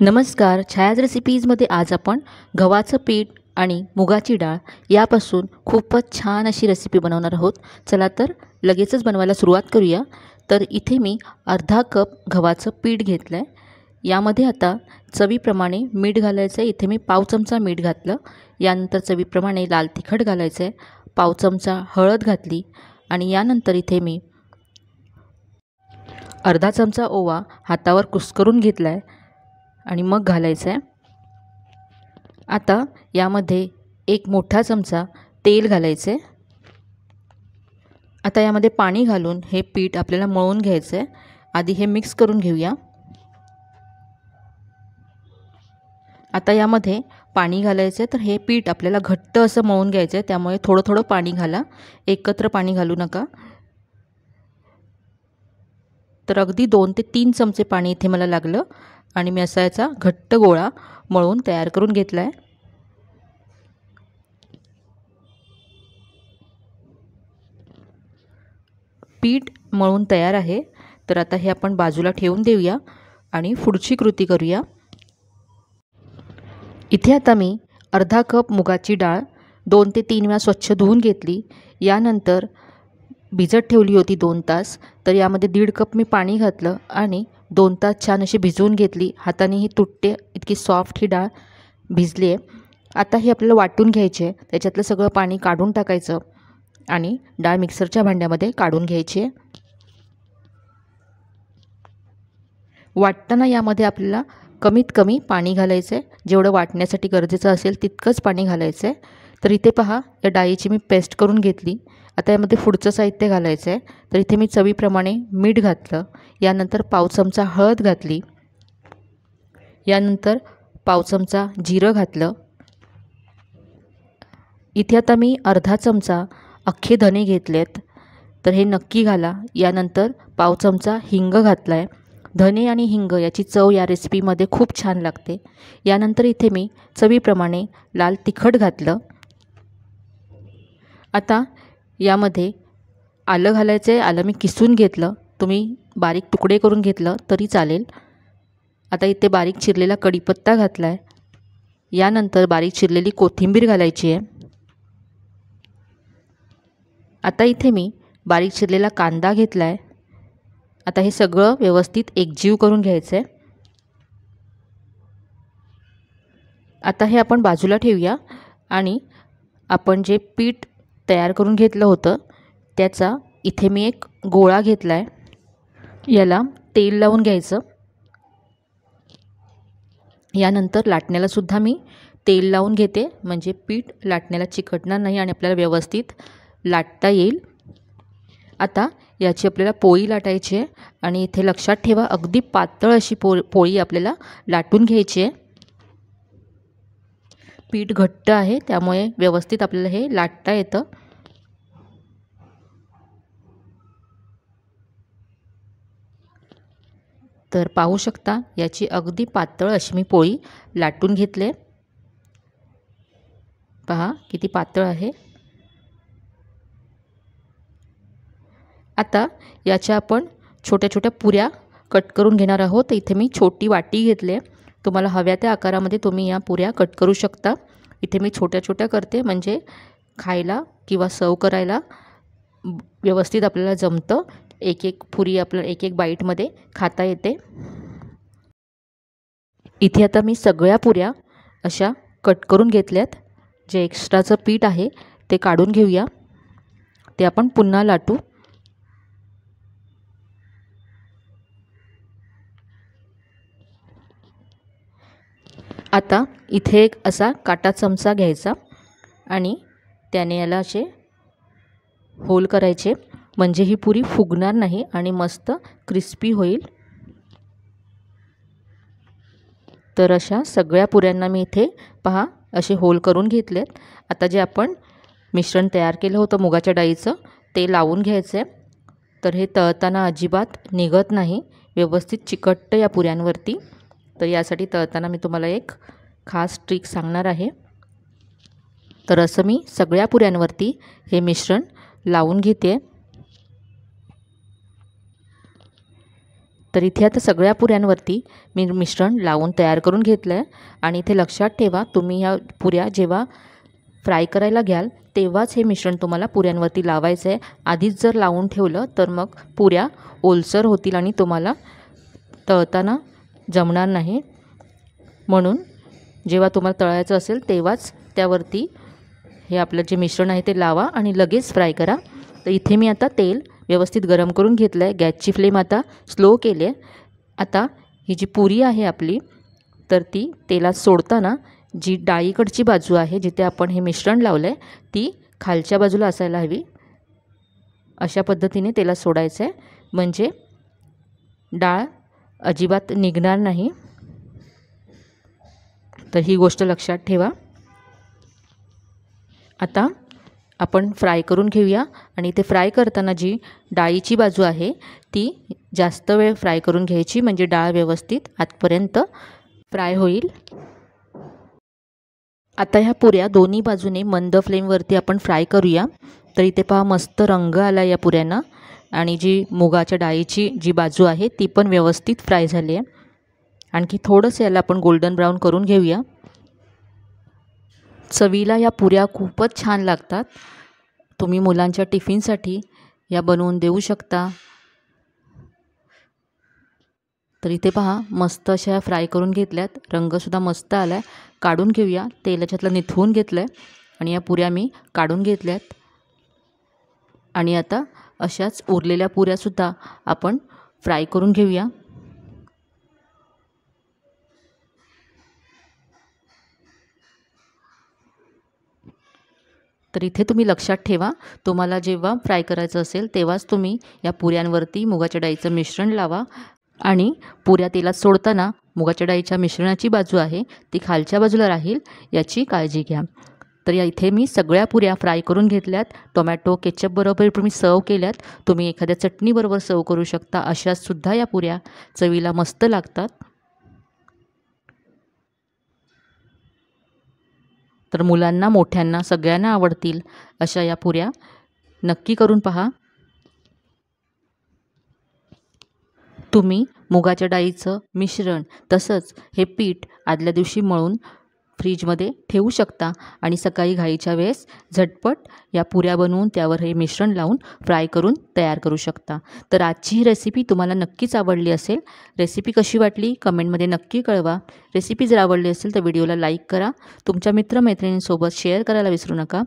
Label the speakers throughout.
Speaker 1: नमस्कार. छायाज रेसिपीजमध्ये आज आपण गव्हाचं पीठ आणि मुगाची डाळ यापासून खूपच छान अशी रेसिपी बनवणार आहोत. चला तर लगेचच बनवायला सुरुवात करूया. तर इथे मी अर्धा कप गव्हाचं पीठ घेतलं आहे. यामध्ये आता चवीप्रमाणे मीठ घालायचं आहे. इथे मी पाव चमचा मीठ घातलं. यानंतर चवीप्रमाणे लाल तिखट घालायचं आहे. पाव चमचा हळद घातली आणि यानंतर इथे मी अर्धा चमचा ओवा हातावर कुस्करून घेतला आहे आणि मग घालायचं आहे. आता यामध्ये एक मोठा चमचा तेल घालायचं आहे. आता यामध्ये पाणी घालून हे पीठ आपल्याला मळून घ्यायचं आहे. आधी हे मिक्स करून घेऊया. आता यामध्ये पाणी घालायचं आहे. तर हे पीठ आपल्याला घट्ट असं मळून घ्यायचं आहे, त्यामुळे थोडं थोडं पाणी घाला, एकत्र पाणी घालू नका. तर अगदी 2 ते 3 चमचे पाणी इथे मला लागलं आणि मी असा याचा घट्ट गोळा मळून तयार करून घेतला आहे. पीठ मळून तयार आहे. तर आता हे आपण बाजूला ठेवून देऊया आणि पुढची कृती करूया. इथे आता मी अर्धा कप मुगाची डाळ 2 ते 3 वेळा स्वच्छ धुवून घेतली. यानंतर भिजत ठेवली होती 2 तास. तर यामध्ये 1.5 कप मी पाणी घातलं आणि 2 तास छान अशी भिजवून घेतली. हाताने ही तुटते इतकी सॉफ्ट ही डाळ भिजली आहे. आता ही आपल्याला वाटून घ्यायची आहे. त्याच्यातलं सगळं पाणी काढून टाकायचं आणि डाळ मिक्सरच्या भांड्यामध्ये काढून घ्यायची आहे. वाटताना यामध्ये आपल्याला कमीत कमी पाणी घालायचं आहे. जेवढं वाटण्यासाठी गरजेचं असेल तितकंच पाणी घालायचं आहे. तर इथे पहा, या डाळीची मी पेस्ट करून घेतली. आता यामध्ये पुढचं साहित्य घालायचं आहे. तर इथे मी चवीप्रमाणे मीठ घातलं. यानंतर पाव चमचा हळद घातली. यानंतर पाव चमचा जिरं घातलं. इथे आता मी अर्धा चमचा अख्खे धने घेतलेत, तर हे नक्की घाला. यानंतर पाव चमचा हिंग घातला आहे. धने आणि हिंग याची चव या रेसिपीमध्ये खूप छान लागते. यानंतर इथे मी चवीप्रमाणे लाल तिखट घातलं. आता यामध्ये आलं घालायचं आहे. आलं मी किसून घेतलं. तुम्ही बारीक तुकडे करून घेतलं तरी चालेल. आता इथे बारीक चिरलेला कढीपत्ता घातला आहे. यानंतर बारीक चिरलेली कोथिंबीर घालायची आहे. आता इथे मी बारीक चिरलेला कांदा घेतला आहे. आता हे सगळं व्यवस्थित एकजीव करून घ्यायचं आहे. आता हे आपण बाजूला ठेवूया आणि आपण जे पीठ तयार करून घेतलं होतं त्याचा इथे मी एक गोळा घेतला आहे. याला तेल लावून घ्यायचं. यानंतर लाटण्यालासुद्धा मी तेल लावून घेते, म्हणजे पीठ लाटण्याला चिकटणार नाही आणि आपल्याला व्यवस्थित लाटता येईल. आता याची आपल्याला पोळी लाटायची आहे आणि इथे लक्षात ठेवा, अगदी पातळ अशी पोळी आपल्याला लाटून घ्यायची आहे. पीठ घट्ट आहे त्यामुळे व्यवस्थित आपल्याला हे लाटता येतं. तर पाहू शकता, याची अगदी पातळ अशी मी पोळी लाटून घेतले. पहा किती पातळ आहे. आता याच्या आपण छोट्या छोट्या पुऱ्या कट करून घेणार आहोत. इथे मी छोटी वाटी घेतली आहे. तुम्हाला हव्या त्या आकारामध्ये तुम्ही या पुऱ्या कट करू शकता. इथे मी छोट्या छोट्या करते, म्हणजे खायला किंवा सर्व करायला व्यवस्थित आपल्याला जमतं. एक एक पुरी आपल्याला एक एक बाईटमध्ये खाता येते. इथे आता मी सगळ्या पुऱ्या अशा कट करून घेतल्यात. जे एक्स्ट्राचं पीठ आहे ते काढून घेऊया. ते आपण पुन्हा लाटू. आता इथे एक असा काटा चमचा घ्यायचा आणि त्याने याला असे होल करायचे, म्हणजे ही पुरी फुगणार नाही आणि मस्त क्रिस्पी होईल. तर अशा सगळ्या पुऱ्यांना मी इथे पहा असे होल करून घेतलेत. आता जे आपण मिश्रण तयार केलं होतं मुगाच्या डाळीचं ते लावून घ्यायचं आहे. तर हे तळताना अजिबात निघत नाही, व्यवस्थित चिकटतं या पुऱ्यांवरती. तर यासाठी तळताना मी तुम्हाला एक खास ट्रिक सांगणार आहे. तर असं मी सगळ्या पुऱ्यांवरती हे मिश्रण लावून घेते. तर इथे आता सगळ्या पुऱ्यांवरती मी मिश्रण लावून तयार करून घेतलं आहे. आणि इथे लक्षात ठेवा, तुम्ही ह्या पुऱ्या जेव्हा फ्राय करायला घ्याल तेव्हाच हे मिश्रण तुम्हाला पुऱ्यांवरती लावायचं आहे. आधीच जर लावून ठेवलं तर मग पुऱ्या ओलसर होतील आणि तुम्हाला तळताना जमणार नाही. म्हणून जेव्हा तुम्हाला तळायचं असेल तेव्हाच त्यावरती हे आपलं जे मिश्रण आहे ते लावा आणि लगेच फ्राय करा. तर इथे मी आता तेल व्यवस्थित गरम करून घेतलं आहे. गॅसची फ्लेम आता स्लो केली आहे. आता ही जी पुरी आहे आपली, तर ती तेलात सोडताना जी डाळीकडची बाजू आहे जिथे आपण हे मिश्रण लावलं आहे ती खालच्या बाजूला असायला हवी. अशा पद्धतीने तेलात सोडायचं आहे, म्हणजे डाळ अजिबात निघणार नाही. तर ही गोष्ट लक्षात ठेवा. आता आपण फ्राय करून घेऊया. आणि ते फ्राय करताना जी डाळीची बाजू आहे ती जास्त वेळ फ्राय करून घ्यायची, म्हणजे डाळ व्यवस्थित आतपर्यंत फ्राय होईल. आता ह्या पुऱ्या दोन्ही बाजूने मंद फ्लेमवरती आपण फ्राय करूया. तर इथे पहा मस्त रंग आला या पुऱ्यांना आणि जी मुगाच्या डाळीची जी बाजू आहे ती पण व्यवस्थित फ्राय झाली आहे. आणखी थोडंसं याला आपण गोल्डन ब्राऊन करून घेऊया. चवीला या पुऱ्या खूपच छान लागतात. तुम्ही मुलांच्या टिफिनसाठी या बनवून देऊ शकता. तर इथे पहा मस्त अशा फ्राय करून घेतल्यात. रंगसुद्धा मस्त आला आहे. काढून घेऊया. तेल याच्यातलं निथळून घेतलं आहे आणि या पुऱ्या मी काढून घेतल्यात. आणि आता अशाच उरलेल्या पुऱ्यासुद्धा आपण फ्राय करून घेऊया. तर इथे तुम्ही लक्षात ठेवा, तुम्हाला जेव्हा फ्राय करायचं असेल तेव्हाच तुम्ही या पुऱ्यांवरती मुगाच्या डाळीचं मिश्रण लावा. आणि पुऱ्या तेलात सोडताना मुगाच्या डाळीच्या मिश्रणाची बाजू आहे ती खालच्या बाजूला राहील याची काळजी घ्या. तर या इथे मी सगळ्या पुऱ्या फ्राय करून घेतल्यात. टोमॅटो केचपबरोबर तुम्ही सर्व केल्यात. तुम्ही एखाद्या चटणीबरोबर सर्व करू शकता. अशासुद्धा या पुऱ्या चवीला मस्त लागतात. तर मुलांना मोठ्यांना सगळ्यांना आवडतील अशा या पुऱ्या नक्की करून पहा. तुम्ही मुगाच्या डाळीचं मिश्रण तसंच हे पीठ आदल्या दिवशी मळून फ्रीजमध्ये ठेवू शकता आणि सकाळी घाईच्या वेळेस झटपट या पुऱ्या बनवून त्यावर हे मिश्रण लावून फ्राय करून तयार करू शकता. तर आजची ही रेसिपी तुम्हाला नक्कीच आवडली असेल. रेसिपी कशी वाटली कमेंटमध्ये नक्की कळवा. रेसिपी जर आवडली असेल तर व्हिडिओला लाईक करा. तुमच्या मित्रमैत्रिणींसोबत शेअर करायला विसरू नका.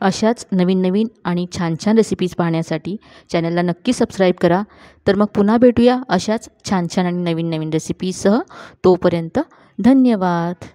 Speaker 1: अशाच नवीन नवीन आणि छान छान रेसिपीज पाहण्यासाठी चॅनलला नक्की सबस्क्राईब करा. तर मग पुन्हा भेटूया अशाच छान छान आणि नवीन नवीन रेसिपीसह. तोपर्यंत धन्यवाद.